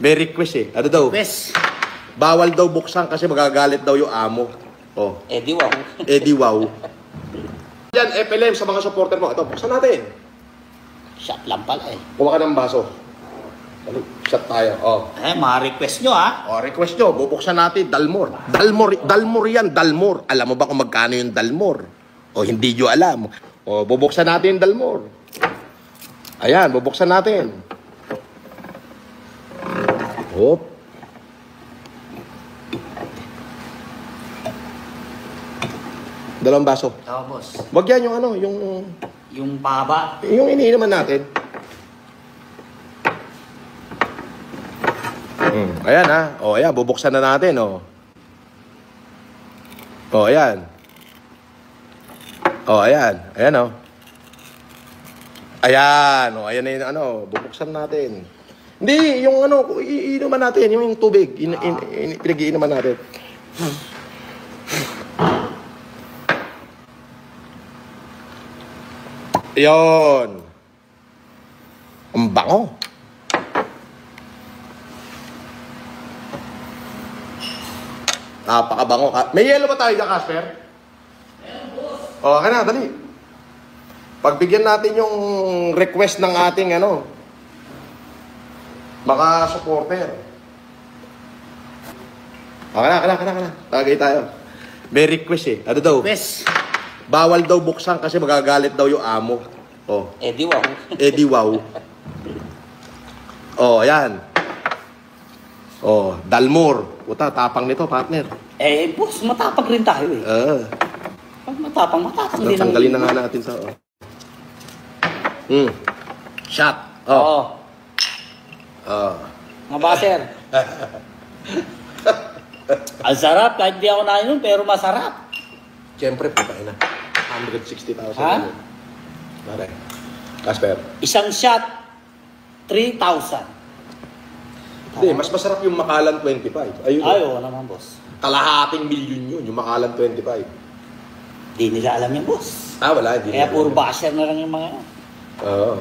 May request eh. Ano daw? Request. Bawal daw buksan kasi magagalit daw yung amo. Oh. Di wow. Di wow. Yan, FLM sa mga supporter mo. Ito, buksan natin. Shot lang pala eh. Kuha ka ng baso. Shot tayo. Oh. Mga request nyo ha. Oh, request nyo. Bubuksan natin. Dalmor. Dalmor yan. Dalmor. Alam mo ba kung magkano yung Dalmor? O hindi nyo alam. O, bubuksan natin yung Dalmor. Ayan, bubuksan natin. Hop. Dalawang baso. Oo, boss. Wag yan yung ano, Yung pahaba. yung iniinuman natin. Ayan ha. O, ayan, bubuksan na natin, o. O, ayan. O, ayan. Ayan, o. Ayan, o. Ayan na yung ano, bubuksan natin. Hindi, yung ano, iinuman natin, yung tubig. Pinag-iinuman natin. Yun. Ang bango. Napakabango. May yellow ba tayo dyan, Casper? Meron, boss. O, akin na, dali. Pagbigyan natin yung request ng ating ano, mga supporter. Akin na. Tagay tayo. May request eh. Ano daw? Request. Bawal daw buksan kasi magagalit daw yung amo. Oh. Di wow. Di wow. Oh, ayan. Oh, Dalmor. Puta, tapang nito, partner. Boss, matapag rin tayo eh. Pag matapang din. Tanggalin na nga natin sa... Shot. Oo. Mga baser. Ang sarap, kahit di ako nainom, pero masarap. Siyempre, puta na. 160,000. Ha? Pare. Casper. Isang shot, 3,000. Hindi, mas masarap yung Makalan 25. Ayun. Oo naman, boss. Kalahating milyon yun, yung Makalan 25. Di nila alam yan, boss. Wala. Kaya puro basher na lang yung mga yan. Oo.